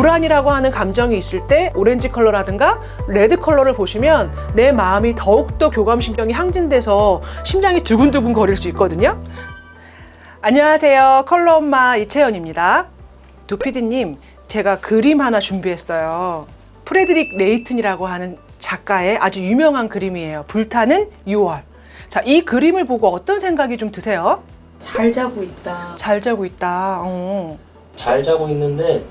불안이라고 하는 감정이 있을 때 오렌지 컬러라든가 레드 컬러를 보시면 내 마음이 더욱더 교감신경이 항진돼서 심장이 두근두근 거릴 수 있거든요. 안녕하세요. 컬러 엄마 이채연입니다. 두피디님, 제가 그림 하나 준비했어요. 프레드릭 레이튼이라고 하는 작가의 아주 유명한 그림이에요. 불타는 6월. 자, 이 그림을 보고 어떤 생각이 좀 드세요? 잘 자고 있다. 잘 자고 있다. 잘 자고 있는데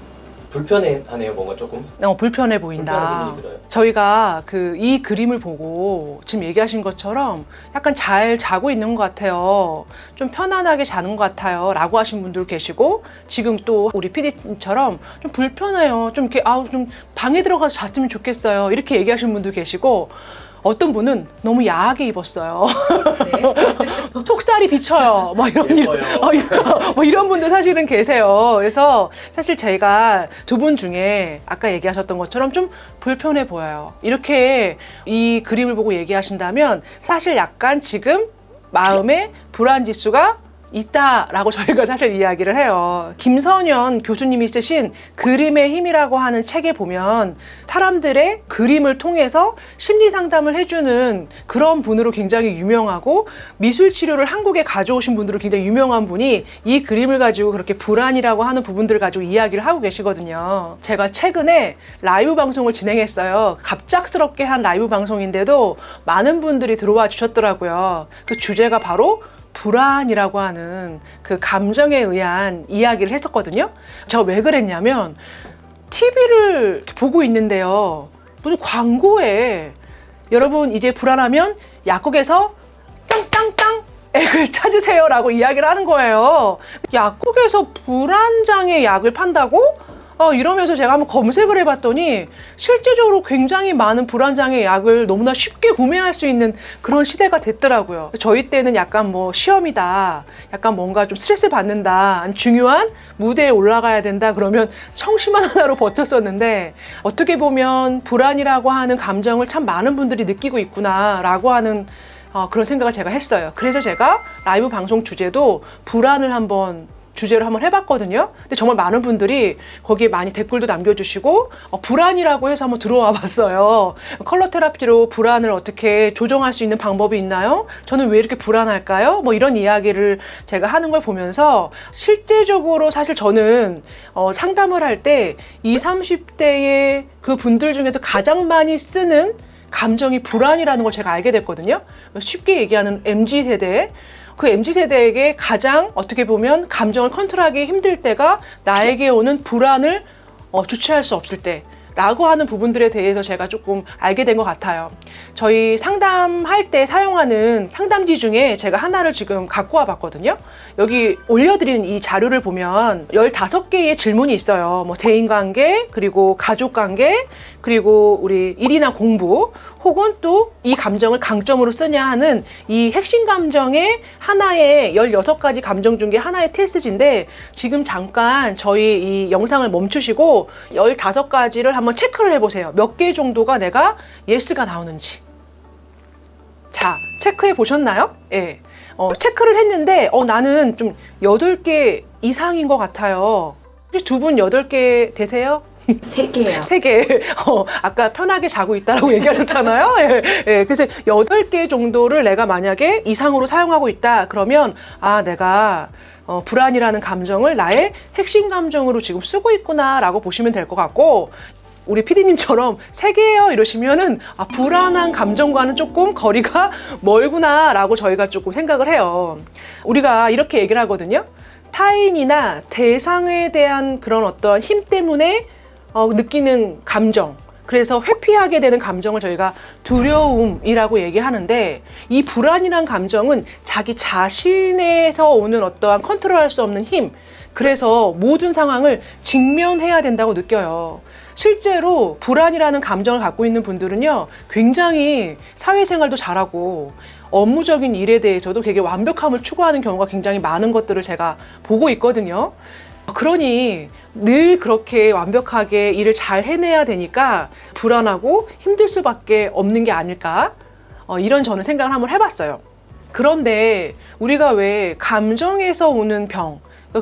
불편해하네요. 뭔가 조금 불편해 불편한 보인다. 기분이 들어요. 저희가 이 그림을 보고 지금 얘기하신 것처럼 약간 잘 자고 있는 것 같아요. 좀 편안하게 자는 것 같아요. 라고 하신 분들 계시고, 지금 또 우리 PD님처럼 좀 불편해요. 좀 이렇게, 좀 방에 들어가서 잤으면 좋겠어요. 이렇게 얘기하시는 분도 계시고, 어떤 분은 너무 야하게 입었어요. 네. 톡살이 비쳐요. 이런 분도 사실은 계세요. 그래서 사실 제가 두 분 중에 아까 얘기하셨던 것처럼 좀 불편해 보여요. 이렇게 이 그림을 보고 얘기하신다면 사실 약간 지금 마음에 불안 지수가 있다라고 저희가 사실 이야기를 해요. 김선현 교수님이 쓰신 그림의 힘이라고 하는 책에 보면 사람들의 그림을 통해서 심리 상담을 해주는 그런 분으로 굉장히 유명하고, 미술 치료를 한국에 가져오신 분으로 굉장히 유명한 분이 이 그림을 가지고 그렇게 불안이라고 하는 부분들을 가지고 이야기를 하고 계시거든요. 제가 최근에 라이브 방송을 진행했어요. 갑작스럽게 한 라이브 방송인데도 많은 분들이 들어와 주셨더라고요. 그 주제가 바로 불안이라고 하는 그 감정에 의한 이야기를 했었거든요. 제가 왜 그랬냐면, TV를 보고 있는데요, 무슨 광고에 여러분 이제 불안하면 약국에서 땅땅땅 액을 찾으세요 라고 이야기를 하는 거예요. 약국에서 불안장애 약을 판다고? 이러면서 제가 한번 검색을 해봤더니 실제적으로 굉장히 많은 불안장애 약을 너무나 쉽게 구매할 수 있는 그런 시대가 됐더라고요. 저희 때는 약간 시험이다, 약간 뭔가 좀 스트레스 받는다, 중요한 무대에 올라가야 된다 그러면 청심환 하나로 버텼었는데, 어떻게 보면 불안이라고 하는 감정을 참 많은 분들이 느끼고 있구나 라고 하는 그런 생각을 제가 했어요. 그래서 제가 라이브 방송 주제도 불안을 주제로 한번 해봤거든요. 근데 정말 많은 분들이 거기에 많이 댓글도 남겨주시고, 불안이라고 해서 한번 들어와 봤어요. 컬러 테라피로 불안을 어떻게 조정할 수 있는 방법이 있나요? 저는 왜 이렇게 불안할까요? 이런 이야기를 제가 하는 걸 보면서, 실제적으로 사실 저는 상담을 할 때 20, 30대의 그 분들 중에서 가장 많이 쓰는 감정이 불안이라는 걸 제가 알게 됐거든요. 쉽게 얘기하는 MZ세대, 그 MZ세대에게 가장 어떻게 보면 감정을 컨트롤하기 힘들 때가 나에게 오는 불안을 주체할 수 없을 때 라고 하는 부분들에 대해서 제가 조금 알게 된 것 같아요. 저희 상담할 때 사용하는 상담지 중에 제가 하나를 지금 갖고 와 봤거든요. 여기 올려드린 이 자료를 보면 15개의 질문이 있어요. 대인관계, 그리고 가족관계, 그리고 우리 일이나 공부, 혹은 또 이 감정을 강점으로 쓰냐 하는 이 핵심 감정의 하나의 16가지 감정 중에 하나의 테스트인데, 지금 잠깐 저희 이 영상을 멈추시고 15가지를 한번 체크를 해보세요. 몇 개 정도가 내가 예스가 나오는지. 자, 체크해 보셨나요? 예. 체크를 했는데 나는 좀 8개 이상인 것 같아요. 혹시 두 분 8개 되세요? 3개요. 3개. 아까 편하게 자고 있다라고 얘기하셨잖아요. 예. 그래서 8개 정도를 내가 만약에 이상으로 사용하고 있다 그러면, 내가 불안이라는 감정을 나의 핵심 감정으로 지금 쓰고 있구나 라고 보시면 될 것 같고, 우리 PD님처럼 3개예요 이러시면은 불안한 감정과는 조금 거리가 멀구나 라고 저희가 조금 생각을 해요. 우리가 이렇게 얘기를 하거든요. 타인이나 대상에 대한 그런 어떤 힘 때문에 느끼는 감정, 그래서 회피하게 되는 감정을 저희가 두려움이라고 얘기하는데, 이 불안이란 감정은 자기 자신에서 오는 어떠한 컨트롤할 수 없는 힘, 그래서 모든 상황을 직면해야 된다고 느껴요. 실제로 불안이라는 감정을 갖고 있는 분들은요, 굉장히 사회생활도 잘하고 업무적인 일에 대해서도 되게 완벽함을 추구하는 경우가 굉장히 많은 것들을 제가 보고 있거든요. 그러니 늘 그렇게 완벽하게 일을 잘 해내야 되니까 불안하고 힘들 수밖에 없는 게 아닐까, 이런 저는 생각을 한번 해봤어요. 그런데 우리가 왜 감정에서 오는 병,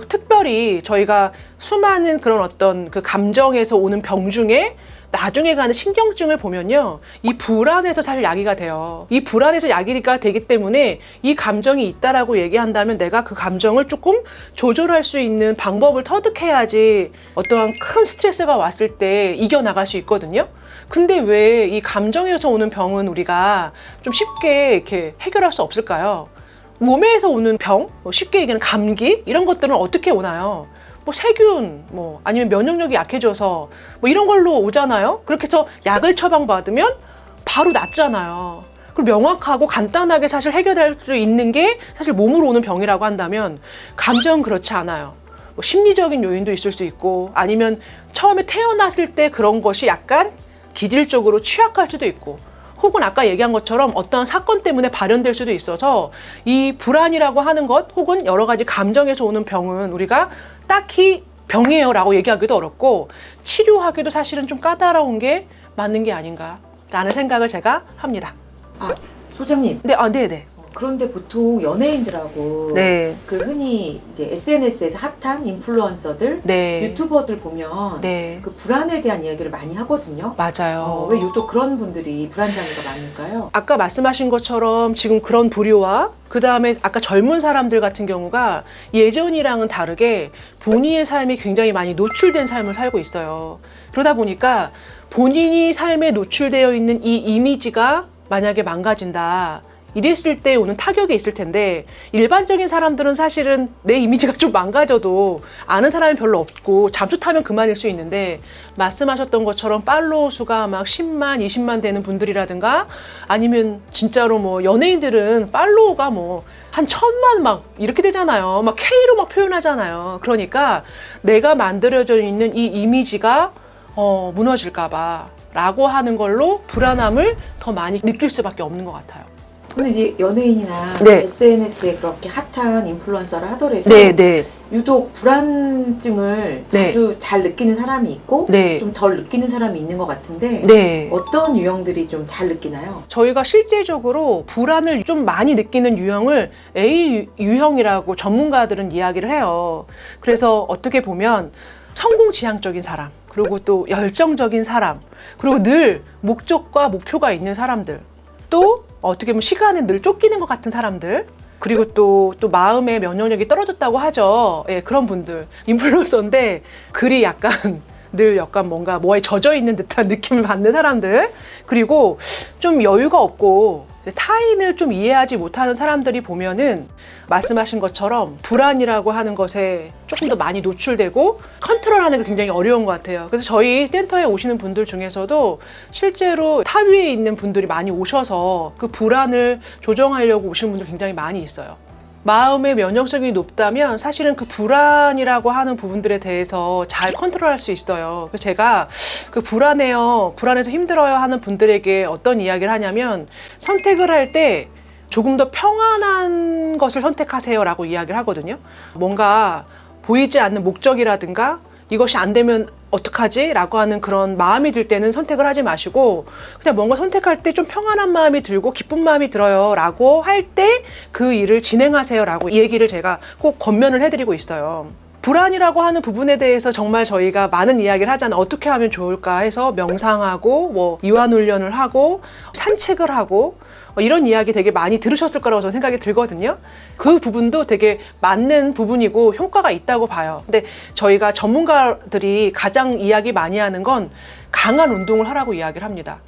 특별히 저희가 수많은 그런 어떤 그 감정에서 오는 병 중에 나중에 가는 신경증을 보면요, 이 불안에서 사실 야기가 돼요. 이 불안에서 야기가 되기 때문에 이 감정이 있다라고 얘기한다면 내가 그 감정을 조금 조절할 수 있는 방법을 터득해야지 어떠한 큰 스트레스가 왔을 때 이겨나갈 수 있거든요. 근데 왜 이 감정에서 오는 병은 우리가 좀 쉽게 이렇게 해결할 수 없을까요? 몸에서 오는 병, 쉽게 얘기하는 감기 이런 것들은 어떻게 오나요? 뭐 세균, 뭐 아니면 면역력이 약해져서 뭐 이런 걸로 오잖아요. 그렇게 해서 약을 처방받으면 바로 낫잖아요. 그리고 명확하고 간단하게 사실 해결할 수 있는 게 사실 몸으로 오는 병이라고 한다면, 감정은 그렇지 않아요. 뭐 심리적인 요인도 있을 수 있고, 아니면 처음에 태어났을 때 그런 것이 약간 기질적으로 취약할 수도 있고, 혹은 아까 얘기한 것처럼 어떤 사건 때문에 발현될 수도 있어서 이 불안이라고 하는 것 혹은 여러 가지 감정에서 오는 병은 우리가 딱히 병이에요 라고 얘기하기도 어렵고 치료하기도 사실은 좀 까다로운 게 맞는 게 아닌가 라는 생각을 제가 합니다. 아, 소장님. 네, 네네. 그런데 보통 연예인들하고 네. 그 흔히 이제 SNS에서 핫한 인플루언서들, 네. 유튜버들 보면 네. 그 불안에 대한 이야기를 많이 하거든요. 맞아요. 왜 유독 그런 분들이 불안 장애가 많을까요? 아까 말씀하신 것처럼 지금 그런 부류와 그 다음에 아까 젊은 사람들 같은 경우가 예전이랑은 다르게 본인의 삶이 굉장히 많이 노출된 삶을 살고 있어요. 그러다 보니까 본인이 삶에 노출되어 있는 이 이미지가 만약에 망가진다, 이랬을 때 오는 타격이 있을 텐데, 일반적인 사람들은 사실은 내 이미지가 좀 망가져도 아는 사람이 별로 없고 잠수 타면 그만일 수 있는데, 말씀하셨던 것처럼 팔로워 수가 막 10만, 20만 되는 분들이라든가, 아니면 진짜로 뭐 연예인들은 팔로워가 뭐 한 1000만 막 이렇게 되잖아요. 막 K로 막 표현하잖아요. 그러니까 내가 만들어져 있는 이 이미지가 무너질까봐 라고 하는 걸로 불안함을 더 많이 느낄 수밖에 없는 것 같아요. 근데 이제 연예인이나 네. SNS에 그렇게 핫한 인플루언서를 하더라도 네. 유독 불안증을 네. 자주 잘 느끼는 사람이 있고 네. 좀 덜 느끼는 사람이 있는 것 같은데 네. 어떤 유형들이 좀 잘 느끼나요? 저희가 실제적으로 불안을 좀 많이 느끼는 유형을 A 유형이라고 전문가들은 이야기를 해요. 그래서 어떻게 보면 성공지향적인 사람, 그리고 또 열정적인 사람, 그리고 늘 목적과 목표가 있는 사람들, 또 어떻게 보면 시간에 늘 쫓기는 것 같은 사람들, 그리고 또 마음의 면역력이 떨어졌다고 하죠. 예, 그런 분들. 인플루언서인데 글이 약간 늘 약간 뭔가 뭐에 젖어 있는 듯한 느낌을 받는 사람들, 그리고 좀 여유가 없고 타인을 좀 이해하지 못하는 사람들이 보면은 말씀하신 것처럼 불안이라고 하는 것에 조금 더 많이 노출되고 컨트롤하는 게 굉장히 어려운 것 같아요. 그래서 저희 센터에 오시는 분들 중에서도 실제로 탑 위에 있는 분들이 많이 오셔서 그 불안을 조정하려고 오시는 분들 굉장히 많이 있어요. 마음의 면역력이 높다면 사실은 그 불안이라고 하는 부분들에 대해서 잘 컨트롤할 수 있어요. 그래서 제가 그 불안해서 힘들어요 하는 분들에게 어떤 이야기를 하냐면, 선택을 할 때 조금 더 평안한 것을 선택하세요 라고 이야기를 하거든요. 뭔가 보이지 않는 목적이라든가 이것이 안 되면 어떡하지? 라고 하는 그런 마음이 들 때는 선택을 하지 마시고, 그냥 뭔가 선택할 때 좀 평안한 마음이 들고 기쁜 마음이 들어요 라고 할 때 그 일을 진행하세요 라고 얘기를 제가 꼭 권면을 해드리고 있어요. 불안이라고 하는 부분에 대해서 정말 저희가 많은 이야기를 하잖아요. 어떻게 하면 좋을까 해서 명상하고 뭐 이완훈련을 하고 산책을 하고 이런 이야기 되게 많이 들으셨을 거라고 저는 생각이 들거든요. 그 부분도 되게 맞는 부분이고 효과가 있다고 봐요. 근데 저희가 전문가들이 가장 이야기 많이 하는 건 강한 운동을 하라고 이야기를 합니다.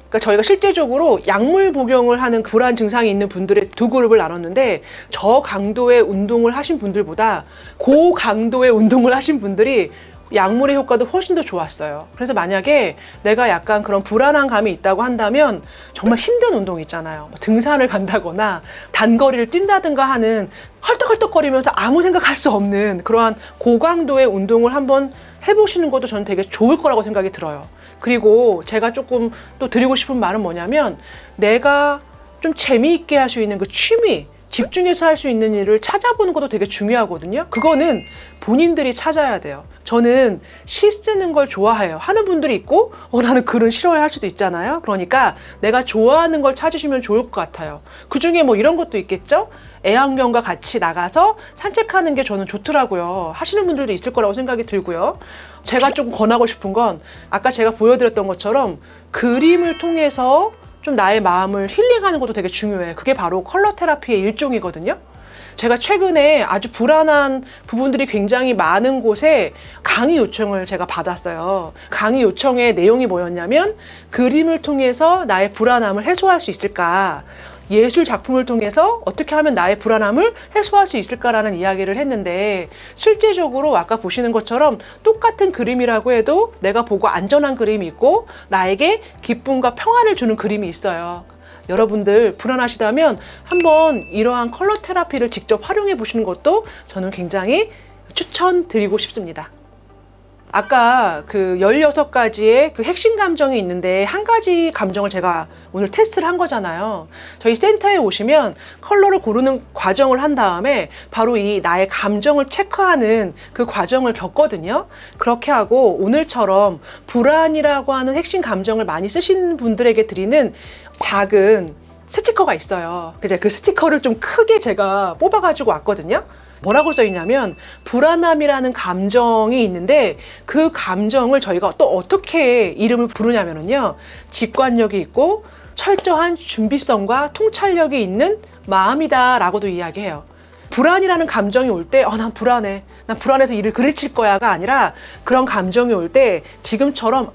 그러니까 저희가 실제적으로 약물 복용을 하는 불안 증상이 있는 분들의 두 그룹을 나눴는데, 저강도의 운동을 하신 분들보다 고강도의 운동을 하신 분들이 약물의 효과도 훨씬 더 좋았어요. 그래서 만약에 내가 약간 그런 불안한 감이 있다고 한다면 정말 힘든 운동 있잖아요. 등산을 간다거나 단거리를 뛴다든가 하는 헐떡헐떡거리면서 아무 생각할 수 없는 그러한 고강도의 운동을 한번 해보시는 것도 저는 되게 좋을 거라고 생각이 들어요. 그리고 제가 조금 또 드리고 싶은 말은 뭐냐면, 내가 좀 재미있게 할 수 있는 그 취미, 집중해서 할 수 있는 일을 찾아보는 것도 되게 중요하거든요. 그거는 본인들이 찾아야 돼요. 저는 시 쓰는 걸 좋아해요. 하는 분들이 있고 나는 글은 싫어할 수도 있잖아요. 그러니까 내가 좋아하는 걸 찾으시면 좋을 것 같아요. 그중에 뭐 이런 것도 있겠죠? 애완견과 같이 나가서 산책하는 게 저는 좋더라고요. 하시는 분들도 있을 거라고 생각이 들고요. 제가 좀 권하고 싶은 건 아까 제가 보여드렸던 것처럼 그림을 통해서 좀 나의 마음을 힐링하는 것도 되게 중요해요. 그게 바로 컬러 테라피의 일종이거든요. 제가 최근에 아주 불안한 부분들이 굉장히 많은 곳에 강의 요청을 제가 받았어요. 강의 요청의 내용이 뭐였냐면 그림을 통해서 나의 불안함을 해소할 수 있을까? 예술 작품을 통해서 어떻게 하면 나의 불안함을 해소할 수 있을까라는 이야기를 했는데 실제적으로 아까 보시는 것처럼 똑같은 그림이라고 해도 내가 보고 안전한 그림이 있고 나에게 기쁨과 평안을 주는 그림이 있어요. 여러분들 불안하시다면 한번 이러한 컬러 테라피를 직접 활용해 보시는 것도 저는 굉장히 추천드리고 싶습니다. 아까 그 16가지의 그 핵심 감정이 있는데 한 가지 감정을 제가 오늘 테스트를 한 거잖아요. 저희 센터에 오시면 컬러를 고르는 과정을 한 다음에 바로 이 나의 감정을 체크하는 그 과정을 겪거든요. 그렇게 하고 오늘처럼 불안이라고 하는 핵심 감정을 많이 쓰신 분들에게 드리는 작은 스티커가 있어요. 그래서 그 스티커를 좀 크게 제가 뽑아가지고 왔거든요. 뭐라고 써있냐면 불안함이라는 감정이 있는데 그 감정을 저희가 또 어떻게 이름을 부르냐면요, 직관력이 있고 철저한 준비성과 통찰력이 있는 마음이다 라고도 이야기해요. 불안이라는 감정이 올 때 난 불안해, 난 불안해서 일을 그르칠 거야가 아니라 그런 감정이 올 때 지금처럼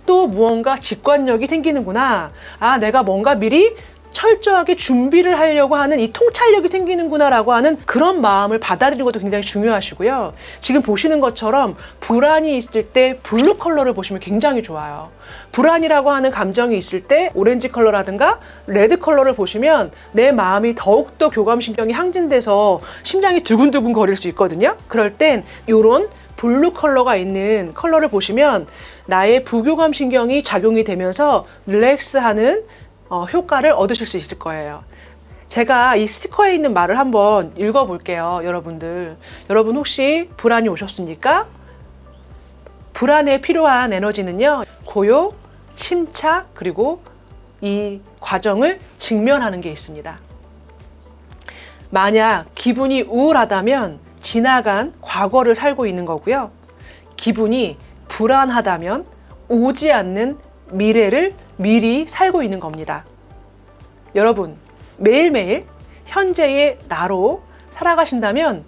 또 무언가 직관력이 생기는구나, 내가 뭔가 미리 철저하게 준비를 하려고 하는 이 통찰력이 생기는구나 라고 하는 그런 마음을 받아들이는 것도 굉장히 중요하시고요. 지금 보시는 것처럼 불안이 있을 때 블루 컬러를 보시면 굉장히 좋아요. 불안이라고 하는 감정이 있을 때 오렌지 컬러라든가 레드 컬러를 보시면 내 마음이 더욱더 교감신경이 항진돼서 심장이 두근두근 거릴 수 있거든요. 그럴 땐 이런 블루 컬러가 있는 컬러를 보시면 나의 부교감신경이 작용이 되면서 릴렉스하는 효과를 얻으실 수 있을 거예요. 제가 이 스티커에 있는 말을 한번 읽어볼게요. 여러분 혹시 불안이 오셨습니까? 불안에 필요한 에너지는요, 고요, 침착, 그리고 이 과정을 직면하는 게 있습니다. 만약 기분이 우울하다면 지나간 과거를 살고 있는 거고요. 기분이 불안하다면 오지 않는 미래를 미리 살고 있는 겁니다. 여러분, 매일매일 현재의 나로 살아가신다면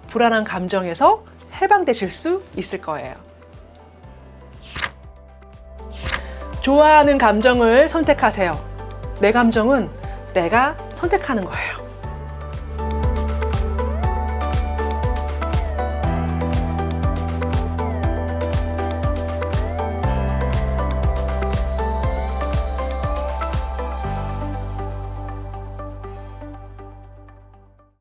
불안한 감정에서 해방되실 수 있을 거예요. 좋아하는 감정을 선택하세요. 내 감정은 내가 선택하는 거예요.